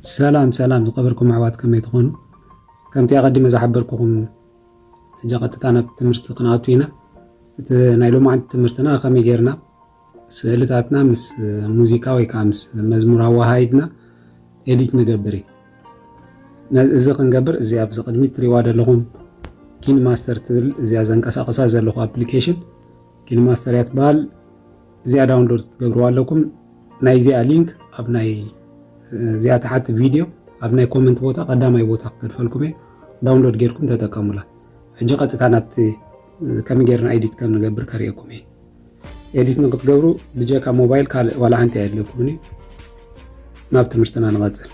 سلام تقبلكم معوات كم يتخون كم تيغدي مزحبركم جاقت أنا بتمرت قناتينا نايلو مع تمرتنا كم يجرنا سألتاتنا مس موسيقى ويكامس مزمور وهايدنا إديت نجبري نزق نجبر زي أبزق دميت ريواد لهم كين ماستر تبل زي أزنك أساقسا زلخو أبليكيشن كين ماستر يتبال زي داونلود تجبروا لكم نايزي لينك أبناي زي تحت فيديو أبناء كومنت بوتا قدامي بوتا كرفلكم داونلود غيركم تتكاملا حجة قد كانت كم غيرنا إديت كم نجبر كاريكم إديت نقط جبرو بجاك موبايل كال ولا أنت أدلكمني نابت مشتنا نغزل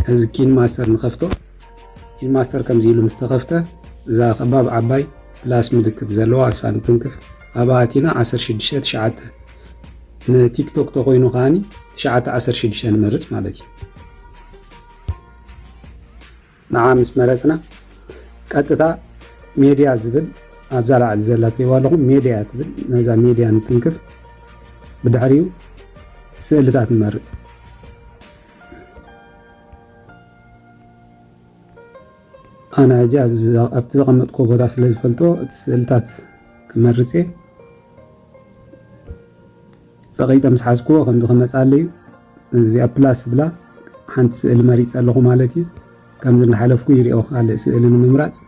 هذا كين ماستر نخفته كين ماستر كم زيلو مستخفته إذا خباب عباي بلاس مدك تزلوا عسان تنكف أباتينا 10 شدشات شعاته تيك توك تقوينو خاني 19 شدشان مرت مالتي نعم مرتنا قطتا ميديا زبل ابزال على زلات يوالهم ميديا تبل نزا ميديا نتنكف بدحريو سئلتات مرت انا جاب ابتزقمت كوبوتا سلازفلتو سئلتات كمرتي سقيت مسحاسكو كم دخلت علي زي بلاس بلا حنت سئل مريت الله مالتي كم زلنا حلفكو يريو على سئل الممرات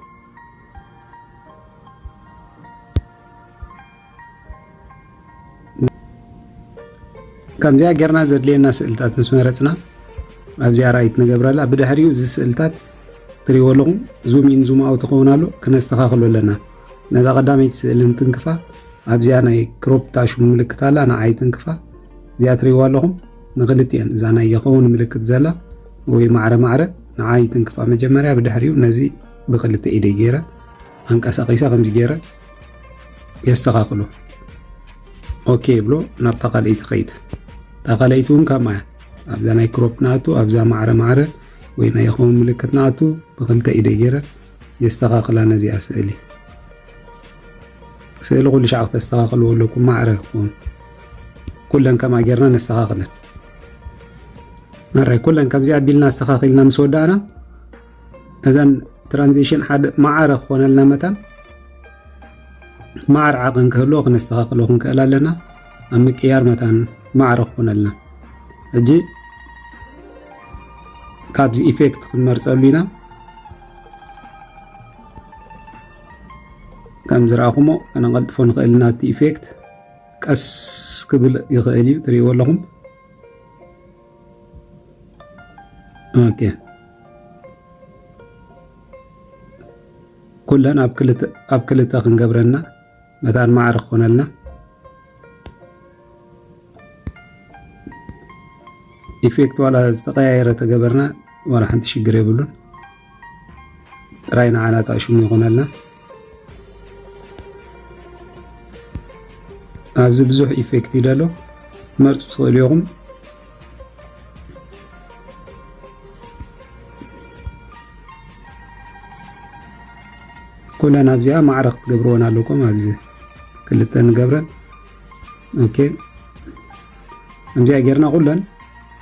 كم زي غيرنا زدلينا سئلتات مسمرتنا ابزي رايت نغبرلا بدحريو زي سئلتات تريو لهم زومين زوم اوت تخونالو كنستخاخلو لنا نذا قدامي سئل انتنكفا أبزي أنا كروب تاشو ملكت على أنا عايتن كفا زياتري والهم نغلتين إذا أنا يقون ملكت زلا ومعرة نعايتن كفا مجمرة بدحريو نزي بقلت إيدي جيرة أنك أساقيسا خمس جيرة يستغاقلو أوكي بلو نبتقى ليت قيد تقليتون كما أبزي أنا كروب ناتو أبزي معرة وين يقون ملكت ناتو بقلت إيدي جيرة يستغاقلا نزي أسألي سألوا كل شعب تستغاقلوا لكم معركم كلن كما جرنا نستغاقل مرة كلن كم زياد بيلنا استغاقلنا مسودانا إذن ترانزيشن حد معرك خونا لنا متى معر عقن كهلوك نستغاقلوكم كألا لنا أم كيار متى معرك خونا لنا أجي كابز إيفكت مرسل لنا كم زراهم أنا قلت فون قلنا تي إفكت كأس قبل يغالي تري ولهم أوكي كلنا أبكلت أخن قبرنا مثلا ما عرفونا لنا إفكت ولا استقايرة تقبرنا ولا حنت شي قريبلون راينا على تأشم يغونا لنا أبز بزوح إفكت يدالو مرتو تخليهم كلنا أبزيها معرق تقبرونا لكم أبزي كلتان قبرن أوكي أبزيها قرنا غلن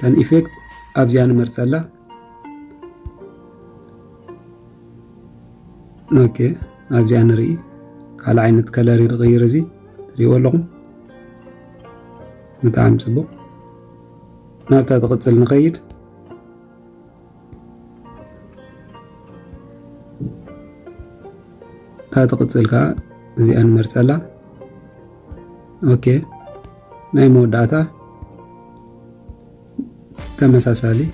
تان إفكت أبزيها نمرتسلا أوكي أبزيها نري قال عينت كالاري غير زي تريو لهم نتعلم سبو ما بتتغسل نقيد تتغسل كا زي أن مرسلة أوكي نايمو داتا تمساسالي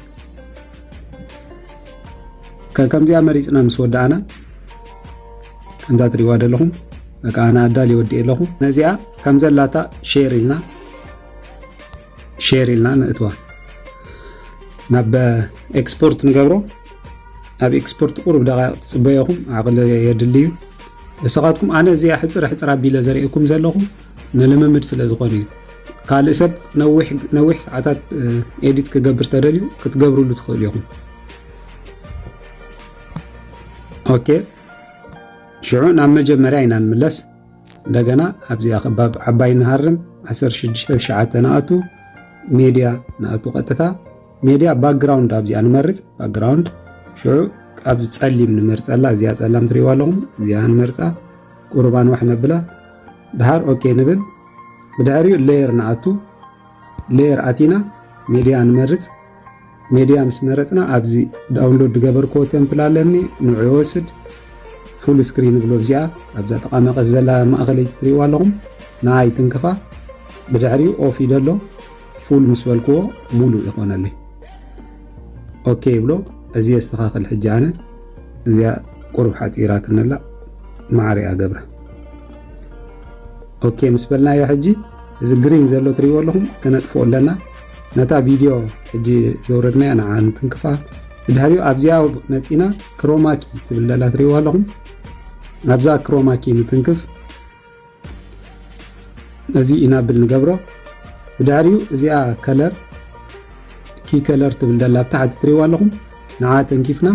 كم زي أمريسنا مسودانا عندها تريواد لهم أنا أدالي ودي لهم نزيا كم زلاتا شير لنا نتوا نب إكسبورت نجبره نب إكسبورت قرب دقائق تصبيهم عقل يدليو سقطكم أنا زي حتر بيلا زريكم زلهم نلممد سلازقوني قال سب نوح ساعات إديت كجبر تدليو كتجبروا اللي تخليهم أوكي شعون عم مجمرة عنا نملس دجنا أبزي أخباب عباي نهرم 10 شدشت شعات ناتو ميديا ناتو قطتا ميديا باك جراوند ابزي نمرص باك جراوند شو ابز تصليم نمرصلا ازيا ጸላም ትሪዋ ኣለኹም እዚኣ ንመርፃ ቁርባን ዋሕ ነብላ ድሃር ኦኬ ንብል ብድሕሪኡ ሌየር ንኣቱ ሌየር ኣቲና ሚድያ ንመርፅ ሚድያ ምስ መረፅና ኣብዚ ዳውንሎድ ገበርኮ ቴምፕል ኣለኒ ንዑ ይወስድ ፉል ስክሪን ብሎ ብዚኣ ኣብዛ ተቐመቀት ዘላ ማእኸለይቲ ትሪዋ ኣለኹም ናይ ትንክፋ ብድሕሪኡ ኦፍ ይደሎ ፉል ምስ በልክዎ ሙሉእ ይኾነልይ ኦኬ ብሎ እዚ የስተኻኽል ሕጂ ኣነ እዚኣ ቁርብ ሓፂራ ክንላ ማዕሪያ ገብረ ኦኬ ምስ በልናዮ ሕጂ እዚ ግሪን ዘሎ ትሪዎ ኣለኹም ከነጥፎ ኣለና ነታ ቪድዮ ሕጂ ዘውረድናያ ንዓ ንትንክፋ ብድሕሪኡ ኣብዚኣ መፂና ክሮማኪ ትብል ዘላ ትሪዎ ኣለኹም ኣብዛ ክሮማኪ ንትንክፍ እዚ ኢናብል ንገብሮ ብድሕሪኡ እዚኣ ከለር ኪ ከለር ትብል ዘላ ብታሕቲ ትሪዎ ኣለኹም ንዓ ተንኪፍና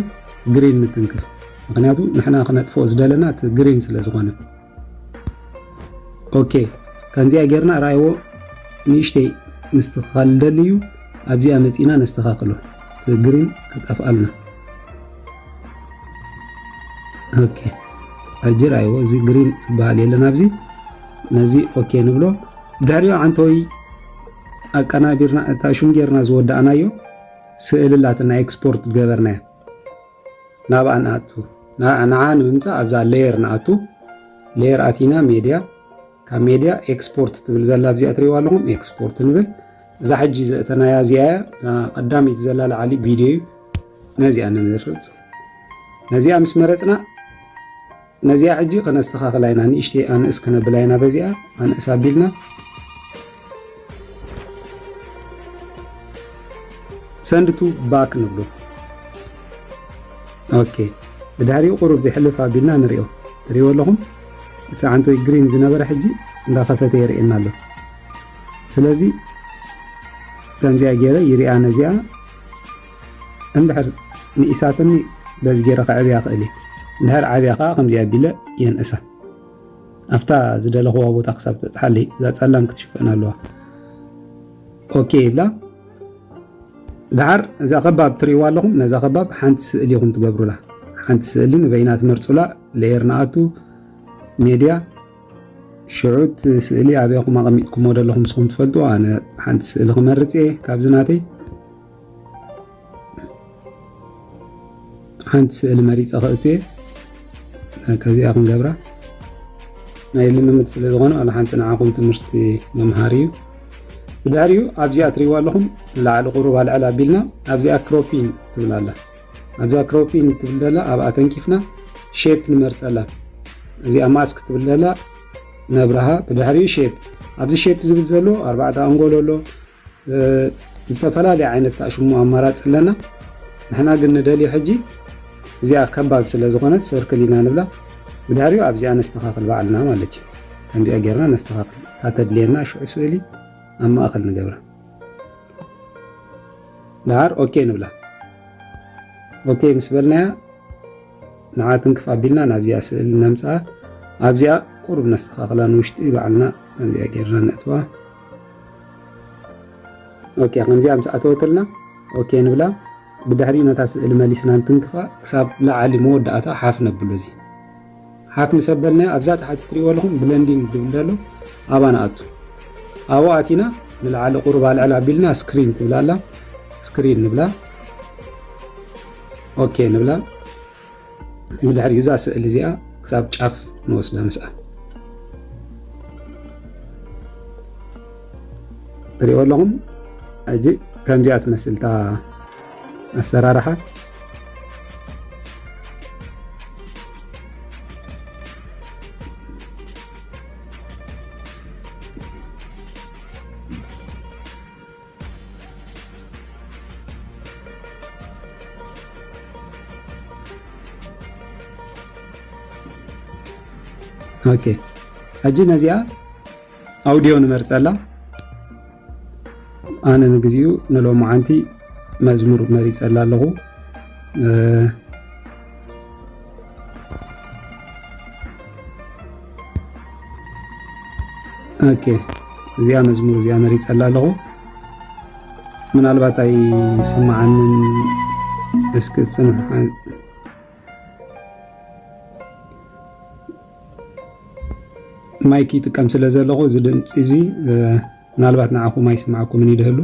ግሪን ንትንክፍ ምክንያቱ ንሕና ክነጥፎ ዝደለና እቲ ግሪን ስለ ዝኾነ ኦኬ ከምዚኣ ጌርና ራእይዎ ንእሽተይ ምስትኽኻል ደልዩ ኣብዚኣ መፂና ነስተኻኽሎ እቲ ግሪን ክጠፍኣልና ኦኬ ሕጂ ራእይዎ እዚ ግሪን ዝበሃል የለን ኣብዚ ነዚ ኦኬ ንብሎ ብድሕሪኡ ዓንተወይ ኣቀናቢርና እታ ሹም ጌርና ዝወዳእናዮ ስእልላትና ኤክስፖርት ገበርናያ ናብኣ ንኣቱ ንዓ ንምምፃእ ኣብዛ ሌየር ንኣቱ ሌየር ኣቲና ሜድያ ካብ ሜድያ ኤክስፖርት ትብል ዘላ ኣብዚኣ ትሪእዋ ኣለኹም ኤክስፖርት ንብል እዛ ሕጂ ዘእተናያ እዚኣ እዛ ቀዳሚት ዘላ ላዓሊ ቪድዮ እዩ ነዚኣ ንምርፅ ነዚኣ ምስ መረፅና ነዚኣ ሕጂ ክነስተኻኽላ ኢና ንእሽተይ ኣንእስ ክነብላ ኢና በዚኣ ኣንእስ ኣቢልና ሰንድ ቱ ባክ ንብሎ ኦኬ ብድሕሪኡ ቁሩብ ይሕልፍ ኣቢልና ንሪኦ ትሪእዎ ኣለኹም እቲ ዓንቶይ ግሪን ዝነበረ ሕጂ እንዳኸፈተ የርእየና ኣሎ ስለዚ ከምዚኣ ገይረ ይርያ ነዚኣ እንድሕር ንኢሳትኒ በዚ ገይረ ከዕብያ ክእል እየ እንድሕር ዓብያ ከዓ ከምዚኣ ኣቢለ የንእሳ ኣፍታ ዝደለኽዋ ቦታ ክሳብ በፅሓለይ እዛ ጸላም ክትሽፈን ኣለዋ ኦኬ ይብላ ድሓር እዛ ኸባብ ትሪእዋ ኣለኹም ነዛ ኸባብ ሓንቲ ስእሊ ኢኹም ትገብሩላ ሓንቲ ስእሊ ንበይና ትመርፁላ ሌየር ንኣቱ ሜድያ ሽዑት ስእሊ ኣብያኹም ኣቐሚጥኩሞ ዘለኹም ንስኹም ትፈልጡ ኣነ ሓንቲ ስእሊ ክመርፅ እየ ካብዚ ናተይ ሓንቲ ስእሊ መሪፀ ክእቱ እየ ከዚኣ ክንገብራ ናይ ልምምድ ስለ ዝኾነ ኣነ ሓንቲ ንዓኹም ትምህርቲ መምሃር እዩ ብድሕሪኡ ኣብዚኣ ትሪእዋ ኣለኹም ንላዕሊ ቁሩብ ኣልዕል ኣቢልና ኣብዚኣ ክሮፒን ትብል ኣላ ኣብዛ ክሮፒን ትብል ዘላ ኣብኣ ተንኪፍና ሼፕ ንመርፀላ እዚኣ ማስክ ትብል ዘላ ነብረሃ ብድሕሪኡ ሼፕ ኣብዚ ሼፕ ዝብል ዘሎ 4 ኣንጎሎ ኣሎ ዝተፈላለየ ዓይነት ኣሽሙ ኣማራፂ ኣለና ንሕና ግን ንደልዮ ሕጂ እዚኣ ከባብ ስለ ዝኾነት ሰርክል ኢና ንብላ ብድሕሪኡ ኣብዚኣ ነስተኻኽል ባዕልና ማለት እዩ ከምዚኣ ጌርና ነስተኻኽል ካተድልየና ሽዑ ስእሊ ኣብ ማእኸል ንገብራ ድሓር ኦኬ ንብላ ኦኬ ምስ በልናያ ንዓ ትንክፍ ኣቢልና ናብዚኣ ስእሊ ነምፅኣ ኣብዚኣ ቁሩብ ነስተኻኽላ ንውሽጢ ባዕልና ከምዚኣ ጌርና ነእትዋ ኦኬ ከምዚኣ ምስ ኣተወተልና ኦኬ ንብላ ብድሕሪኡ ነታ ስእሊ መሊስና ንትንክፋ ክሳብ ላዓሊ መወዳእታ ሓፍ ነብሉ እዚ ሓፍ ምስ ኣበልናዮ ኣብዛ ታሕቲ ትሪእዎ ኣለኹም ብለንዲንግ ድብል ዘሎ ኣባ ንኣቱ ኣብኡ ኣቲና ንላዕሊ ቁሩብ ኣልዕል ኣቢልና ስክሪን ትብላ ኣላ ስክሪን ንብላ ኦኬ ንብላ ብድሕሪኡ እዛ ስእሊ እዚኣ ክሳብ ጫፍ ንወስዳ ምስኣ ትሪእዎ ኣለኹም ሕጂ ከምዚኣ ትመስልታ ኣሰራርሓ ኦኬ ሕጂ ነዚኣ ኣውዲዮ ንመርፀላ ኣነ ንግዚኡ ንሎማዓንቲ መዝሙር መሪፀላ ኣለኹ ኦኬ እዚኣ መዝሙር እዚኣ መሪፀላ ኣለኹ ምናልባት ኣይስማዓንን እስኪ ጽንሕ ማይክ ይጥቀም ስለ ዘለኹ እዚ ድምፂ እዚ ምናልባት ንዓኹም ኣይስማዓኩምን ይደህሉ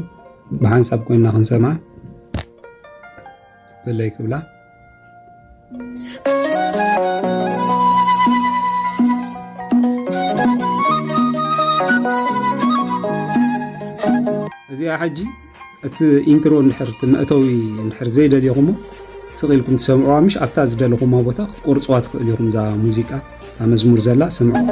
ብሓንሳብ ኮይንና ክንሰምዓ በለይ ክብላ እዚኣ ሕጂ እቲ ኢንትሮ እንድሕር መእተዊ እንድሕር ዘይደልኹሞ ስቂልኩም ትሰምዑዋ ምሽ ኣብታ ዝደለኹማ ቦታ ክትቆርፅዋ ትኽእሉ ኢኹም እዛ ሙዚቃ እታ መዝሙር ዘላ ስምዑ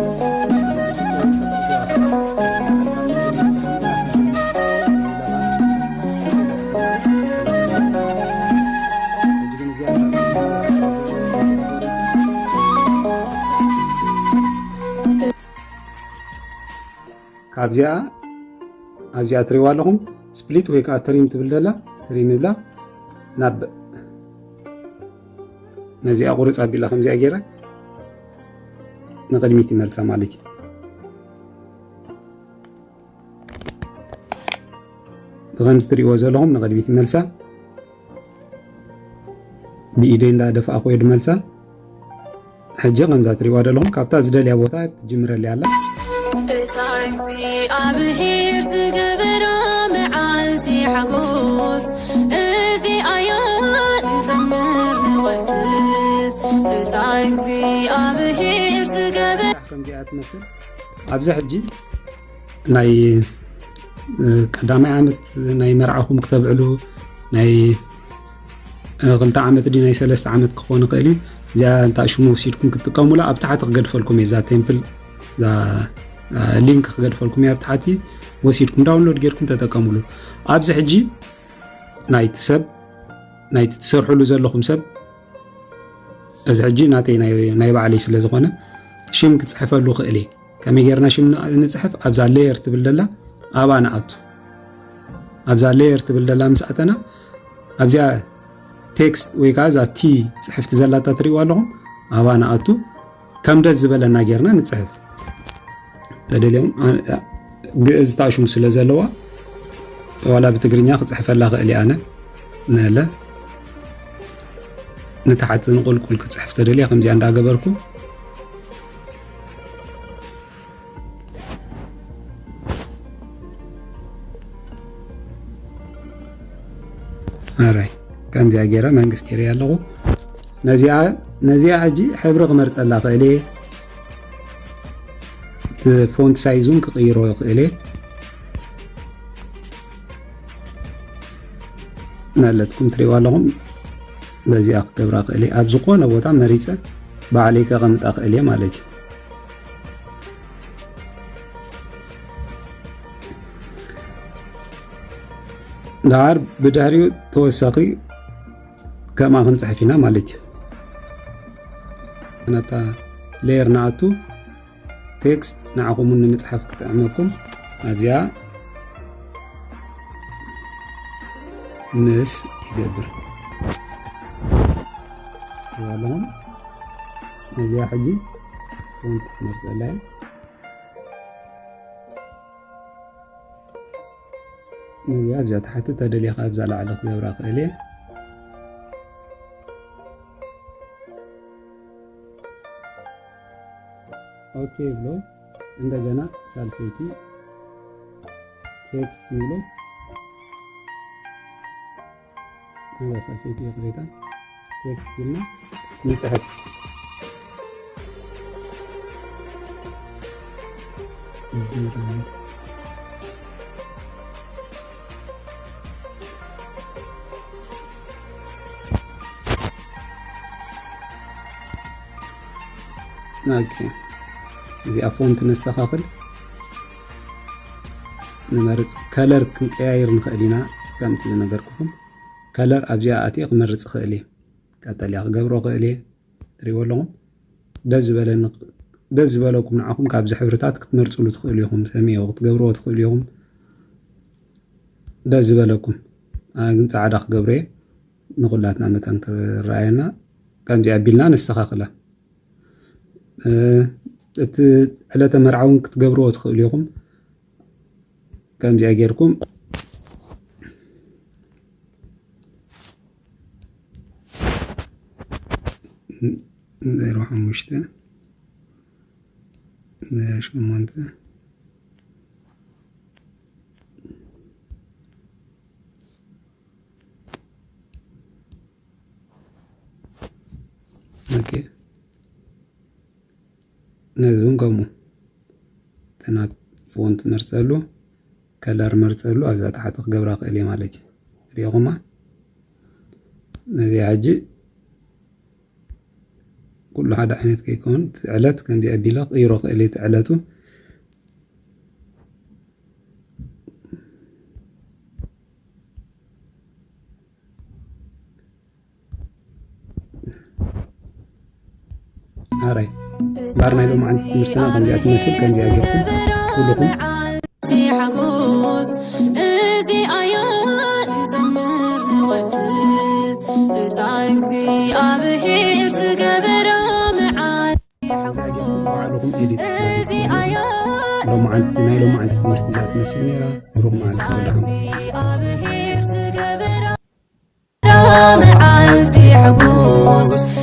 ካብዚኣ ኣብዚኣ ትሪእዋ ኣለኹም ስፕሊት ወይ ከዓ ትሪም ትብል ዘላ ትሪም ይብላ ናብ ነዚኣ ቁርፅ ኣቢላ ከምዚኣ ገይረ ንቅድሚት ይመልሳ ማለት እዩ ብከምዚ ትሪእዎ ዘለኹም ንቅድሚት ይመልሳ ብኢደይ እንዳደፍኣ ኮይድ መልሳ ሕጂ ከምዛ ትሪእዋ ዘለኹም ካብታ ዝደልያ ቦታ ትጅምረልያ ኣላ እታ እግዚኣብሔር ዝገበራ መዓልቲ ሓጎስ እዚኣያ ንዘምር ንወድስ እታ እግዚኣብሔር ዝገበራ ከምዚኣ ትመስል ኣብዚ ሕጂ ናይ ቀዳማይ ዓመት ናይ መርዓኹም ክተብዕሉ ናይ 2 ዓመት ዲ ናይ 3 ዓመት ክኾን ይኽእል እዩ እዚኣ እንታይ ሽሙ ወሲድኩም ክትጥቀሙላ ኣብ ታሕቲ ክገድፈልኩም እዛ ቴምፕል ሊንክ ክገድፈልኩም እያ ኣብ ታሕቲ ወሲድኩም ዳውንሎድ ጌርኩም ተጠቀሙሉ ኣብዚ ሕጂ ናይቲ ትሰርሕሉ ዘለኹም ሰብ እዚ ሕጂ ናተይ ናይ ባዕለይ ስለ ዝኾነ ሽም ክፅሕፈሉ ክእል እየ ከመይ ጌርና ሽም ንፅሕፍ ኣብዛ ሌየር ትብል ዘላ ኣብኣ ንኣቱ ኣብዛ ሌየር ትብል ዘላ ምስ ኣተና ኣብዚኣ ቴክስት ወይ ከዓ እዛ ቲ ፅሕፍቲ ዘላታ ትሪእዋ ኣለኹም ኣብኣ ንኣቱ ከም ደስ ዝበለና ጌርና ንፅሕፍ ተደልዮም ግእዝ ታሽሙ ስለ ዘለዋ ዋላ ብትግርኛ ክፅሕፈላ ክእል እየ ኣነ ነለ ንታሕቲ ንቁልቁል ክፅሕፍ ተደልያ ከምዚኣ እንዳገበርኩ ኣራይ ከምዚኣ ገይረ መንግስት ገይረ ኣለኹ ነዚኣ ሕጂ ሕብሪ ክመርፀላ ክእል እየ ፎንት ሳይዙን ክቅይሮ ይኽእል እየ ናለትኩም ትሪእዋ ኣለኹም በዚኣ ክገብራ ክእል እየ ኣብ ዝኾነ ቦታ መሪፀ ባዕለይ ከቐምጣ ክእል እየ ማለት እዩ ዳር ብድሕሪኡ ተወሳኺ ከምኣ ክንፅሕፍ ኢና ማለት እዩ ነታ ሌየር ንኣቱ ቴክስት ንዓኹም ንምፅሓፍ ክጥዕመኩም ኣብዚኣ ምስ ይገብር ኣለኹም እዚኣ ሕጂ ፎንት ክመርፀላ እዚኣ ኣብዚኣ ታሕቲ ተደሊኻ ኣብዛ ላዕሊ ክገብራ ክእል እየ ኦኬ ብሎ እንደገና ሳልፌቲ ቴክስት ብሎ እዛ ሳልፌቲ የቅሬታ ቴክስት ኢልና ንፅሕፍ ኦኬ እዚኣ ፎንት ነስተኻኽል ንመርፅ ከለር ክንቀያይር ንኽእል ኢና ከምቲ ዝነገርኩኹም ከለር ኣብዚኣ ኣትየ ክመርፅ ክእል እየ ቀጠልያ ክገብሮ ክእል እየ ትሪእዎ ኣለኹም ደስ ዝበለኩም ንዓኹም ካብዚ ሕብርታት ክትመርፅሉ ትኽእሉ ኢኹም ሰሚዮ ክትገብርዎ ትኽእሉ ኢኹም ደስ ዝበለኩም ግን ፃዕዳ ክገብሮ እየ ንኹላትና መጠን ክረኣየና ከምዚ ኣቢልና ነስተኻኽላ እቲ ዕለተ መርዓውን ክትገብርዎ ትኽእሉ ኢኹም ከምዚኣ ጌርኩም 05 08 اوكي نزون قومو تنات فونت مرسلو كلر مرسلو ابزا تحت قبرا قلي مالتي ريقوما نزي عجي كل حدا عينت كيكون تعلت كان دي ابيلا قيرو قلي تعلتو هاي بارنا لهم عند تمرتنا كم جات مسك كم جاكم كلكم حقوس ازي ايان زمر نقدس تاكسي ابهير سقبرا معاد حقوس ازي ايان لهم عند تمرت جات مسك ميرا رغم عند ابهير سقبرا معاد حقوس